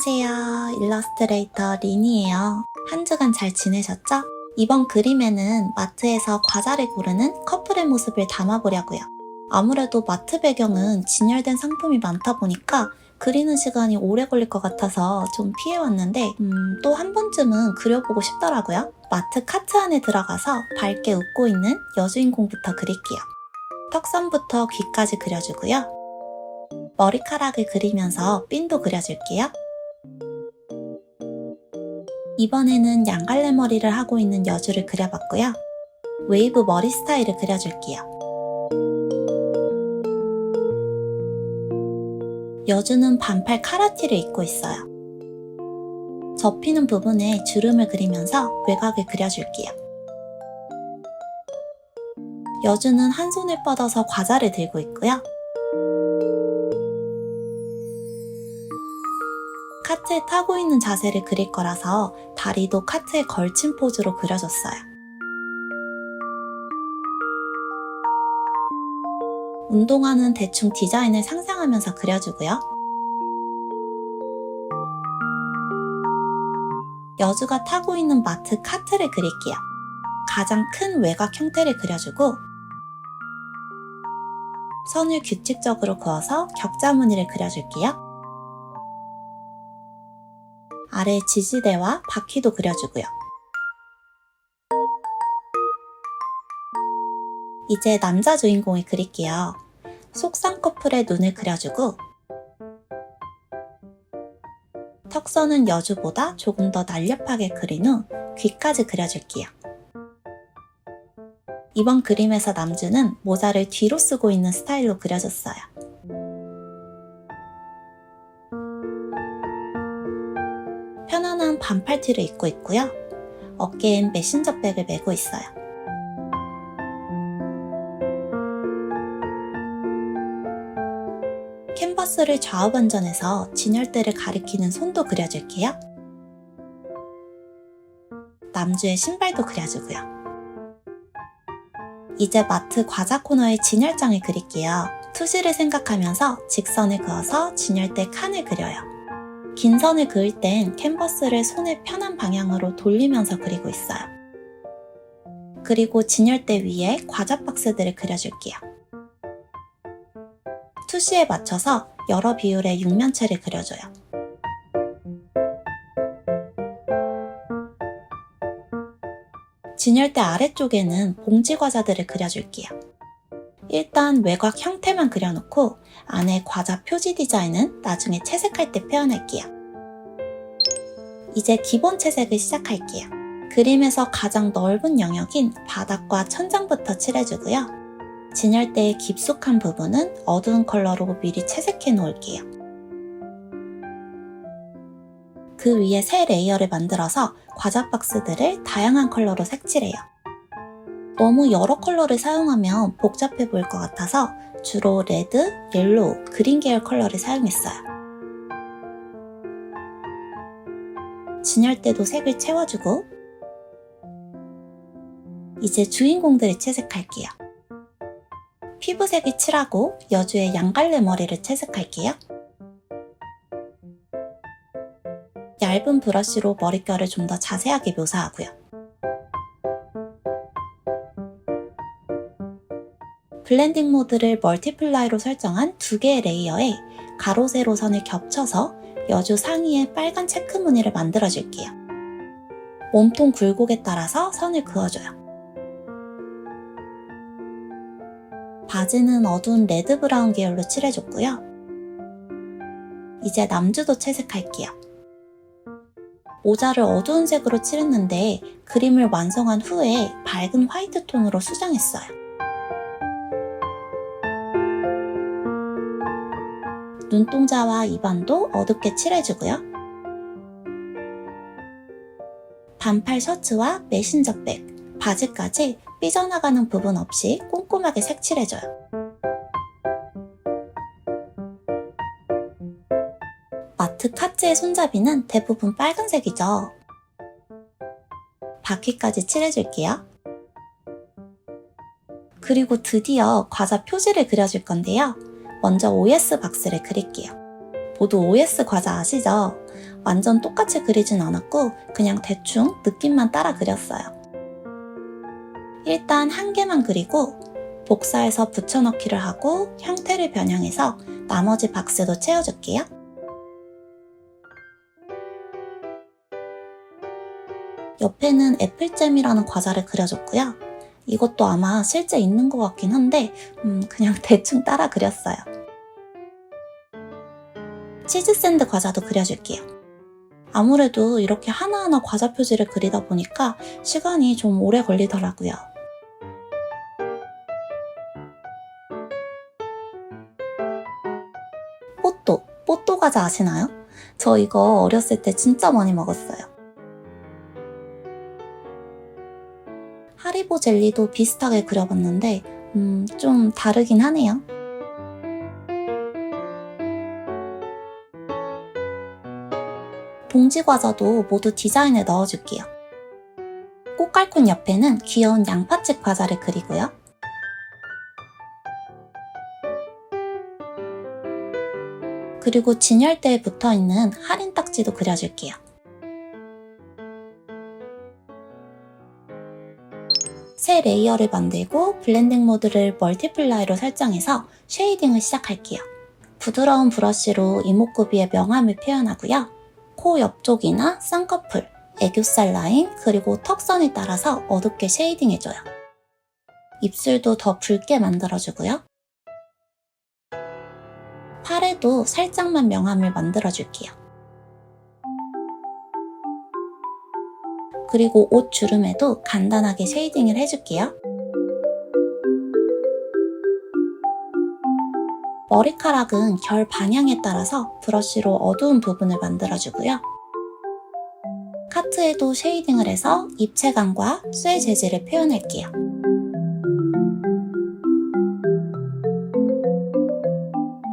안녕하세요. 일러스트레이터 린이에요. 한 주간 잘 지내셨죠? 이번 그림에는 마트에서 과자를 고르는 커플의 모습을 담아보려고요. 아무래도 마트 배경은 진열된 상품이 많다 보니까 그리는 시간이 오래 걸릴 것 같아서 좀 피해왔는데 또 한 번쯤은 그려보고 싶더라고요. 마트 카트 안에 들어가서 밝게 웃고 있는 여주인공부터 그릴게요. 턱선부터 귀까지 그려주고요. 머리카락을 그리면서 핀도 그려줄게요. 이번에는 양갈래 머리를 하고 있는 여주를 그려봤고요. 웨이브 머리 스타일을 그려줄게요. 여주는 반팔 카라티를 입고 있어요. 접히는 부분에 주름을 그리면서 외곽을 그려줄게요. 여주는 한 손을 뻗어서 과자를 들고 있고요. 카트에 타고 있는 자세를 그릴 거라서 다리도 카트에 걸친 포즈로 그려줬어요. 운동화는 대충 디자인을 상상하면서 그려주고요. 여주가 타고 있는 마트 카트를 그릴게요. 가장 큰 외곽 형태를 그려주고 선을 규칙적으로 그어서 격자 무늬를 그려줄게요. 아래 지지대와 바퀴도 그려주고요. 이제 남자 주인공을 그릴게요. 속상 커플의 눈을 그려주고 턱선은 여주보다 조금 더 날렵하게 그린 후 귀까지 그려줄게요. 이번 그림에서 남주는 모자를 뒤로 쓰고 있는 스타일로 그려줬어요. 편안한 반팔 티를 입고 있고요. 어깨엔 메신저백을 메고 있어요. 캔버스를 좌우 반전해서 진열대를 가리키는 손도 그려줄게요. 남주의 신발도 그려주고요. 이제 마트 과자 코너의 진열장을 그릴게요. 투시를 생각하면서 직선을 그어서 진열대 칸을 그려요. 긴 선을 그을 땐 캔버스를 손의 편한 방향으로 돌리면서 그리고 있어요. 그리고 진열대 위에 과자 박스들을 그려줄게요. 투시에 맞춰서 여러 비율의 육면체를 그려줘요. 진열대 아래쪽에는 봉지 과자들을 그려줄게요. 일단 외곽 형태만 그려놓고 안에 과자 표지 디자인은 나중에 채색할 때 표현할게요. 이제 기본 채색을 시작할게요. 그림에서 가장 넓은 영역인 바닥과 천장부터 칠해주고요. 진열대의 깊숙한 부분은 어두운 컬러로 미리 채색해 놓을게요. 그 위에 새 레이어를 만들어서 과자 박스들을 다양한 컬러로 색칠해요. 너무 여러 컬러를 사용하면 복잡해 보일 것 같아서 주로 레드, 옐로우, 그린 계열 컬러를 사용했어요. 진열대도 색을 채워주고 이제 주인공들을 채색할게요. 피부색을 칠하고 여주의 양갈래 머리를 채색할게요. 얇은 브러쉬로 머릿결을 좀 더 자세하게 묘사하고요. 블렌딩 모드를 멀티플라이로 설정한 두 개의 레이어에 가로 세로 선을 겹쳐서 여주 상의에 빨간 체크 무늬를 만들어줄게요. 몸통 굴곡에 따라서 선을 그어줘요. 바지는 어두운 레드 브라운 계열로 칠해줬고요. 이제 남주도 채색할게요. 모자를 어두운 색으로 칠했는데 그림을 완성한 후에 밝은 화이트 톤으로 수정했어요. 눈동자와 입안도 어둡게 칠해주고요. 반팔 셔츠와 메신저백, 바지까지 삐져나가는 부분 없이 꼼꼼하게 색칠해줘요. 마트 카트의 손잡이는 대부분 빨간색이죠. 바퀴까지 칠해줄게요. 그리고 드디어 과자 표지를 그려줄 건데요. 먼저 OS 박스를 그릴게요. 모두 OS 과자 아시죠? 완전 똑같이 그리진 않았고 그냥 대충 느낌만 따라 그렸어요. 일단 한 개만 그리고 복사해서 붙여넣기를 하고 형태를 변형해서 나머지 박스도 채워줄게요. 옆에는 애플잼이라는 과자를 그려줬고요. 이것도 아마 실제 있는 것 같긴 한데 그냥 대충 따라 그렸어요. 치즈 샌드 과자도 그려줄게요. 아무래도 이렇게 하나하나 과자 표지를 그리다 보니까 시간이 좀 오래 걸리더라고요. 뽀또 과자 아시나요? 저 이거 어렸을 때 진짜 많이 먹었어요. 하리보 젤리도 비슷하게 그려봤는데 좀 다르긴 하네요. 봉지 과자도 모두 디자인에 넣어줄게요. 꽃갈콘 옆에는 귀여운 양파칩 과자를 그리고요. 그리고 진열대에 붙어있는 할인 딱지도 그려줄게요. 새 레이어를 만들고 블렌딩 모드를 멀티플라이로 설정해서 쉐이딩을 시작할게요. 부드러운 브러쉬로 이목구비의 명암을 표현하고요. 코 옆쪽이나 쌍꺼풀, 애교살 라인, 그리고 턱선에 따라서 어둡게 쉐이딩해줘요. 입술도 더 붉게 만들어주고요. 팔에도 살짝만 명암을 만들어줄게요. 그리고 옷 주름에도 간단하게 쉐이딩을 해줄게요. 머리카락은 결 방향에 따라서 브러쉬로 어두운 부분을 만들어주고요. 카트에도 쉐이딩을 해서 입체감과 쇠 재질을 표현할게요.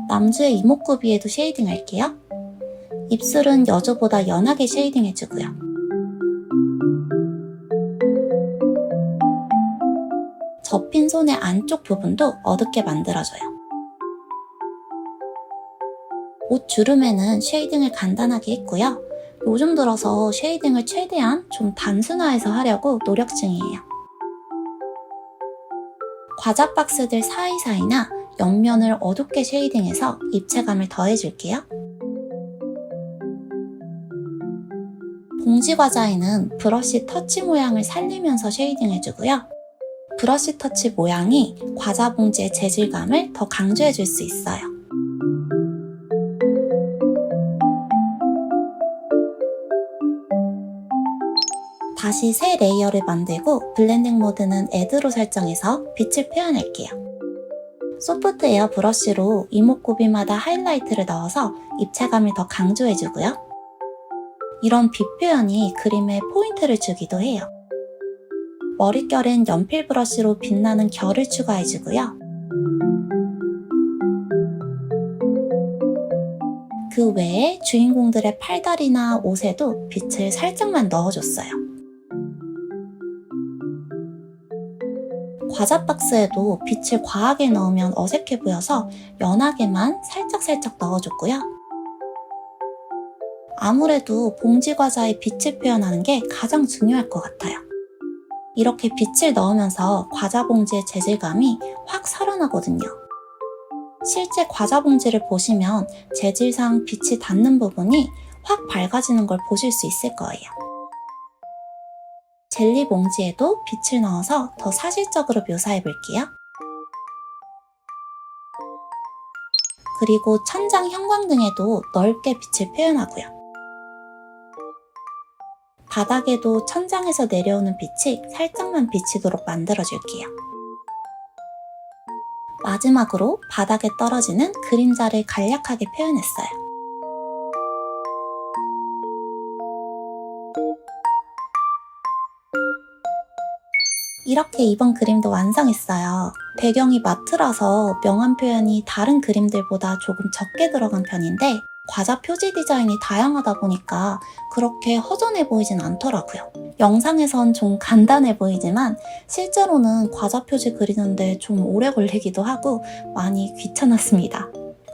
남주의 이목구비에도 쉐이딩 할게요. 입술은 여주보다 연하게 쉐이딩 해주고요. 접힌 손의 안쪽 부분도 어둡게 만들어줘요. 옷 주름에는 쉐이딩을 간단하게 했고요. 요즘 들어서 쉐이딩을 최대한 좀 단순화해서 하려고 노력 중이에요. 과자 박스들 사이사이나 옆면을 어둡게 쉐이딩해서 입체감을 더해줄게요. 봉지 과자에는 브러쉬 터치 모양을 살리면서 쉐이딩 해주고요. 브러쉬 터치 모양이 과자 봉지의 재질감을 더 강조해줄 수 있어요. 다시 새 레이어를 만들고 블렌딩 모드는 애드로 설정해서 빛을 표현할게요. 소프트 에어 브러쉬로 이목구비마다 하이라이트를 넣어서 입체감을 더 강조해주고요. 이런 빛 표현이 그림에 포인트를 주기도 해요. 머릿결엔 연필 브러쉬로 빛나는 결을 추가해주고요. 그 외에 주인공들의 팔다리나 옷에도 빛을 살짝만 넣어줬어요. 과자 박스에도 빛을 과하게 넣으면 어색해 보여서 연하게만 살짝살짝 넣어줬고요. 아무래도 봉지 과자에 빛을 표현하는 게 가장 중요할 것 같아요. 이렇게 빛을 넣으면서 과자 봉지의 재질감이 확 살아나거든요. 실제 과자 봉지를 보시면 재질상 빛이 닿는 부분이 확 밝아지는 걸 보실 수 있을 거예요. 젤리 봉지에도 빛을 넣어서 더 사실적으로 묘사해 볼게요. 그리고 천장 형광등에도 넓게 빛을 표현하고요. 바닥에도 천장에서 내려오는 빛이 살짝만 비치도록 만들어줄게요. 마지막으로 바닥에 떨어지는 그림자를 간략하게 표현했어요. 이렇게 이번 그림도 완성했어요. 배경이 마트라서 명암 표현이 다른 그림들보다 조금 적게 들어간 편인데 과자 표지 디자인이 다양하다 보니까 그렇게 허전해 보이진 않더라고요. 영상에선 좀 간단해 보이지만 실제로는 과자 표지 그리는데 좀 오래 걸리기도 하고 많이 귀찮았습니다.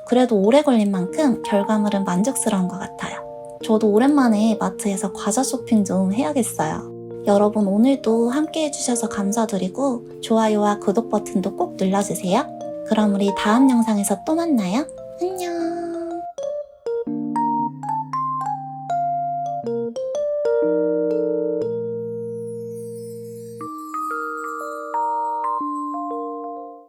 그래도 오래 걸린 만큼 결과물은 만족스러운 것 같아요. 저도 오랜만에 마트에서 과자 쇼핑 좀 해야겠어요. 여러분 오늘도 함께 해주셔서 감사드리고 좋아요와 구독 버튼도 꼭 눌러주세요. 그럼 우리 다음 영상에서 또 만나요. 안녕.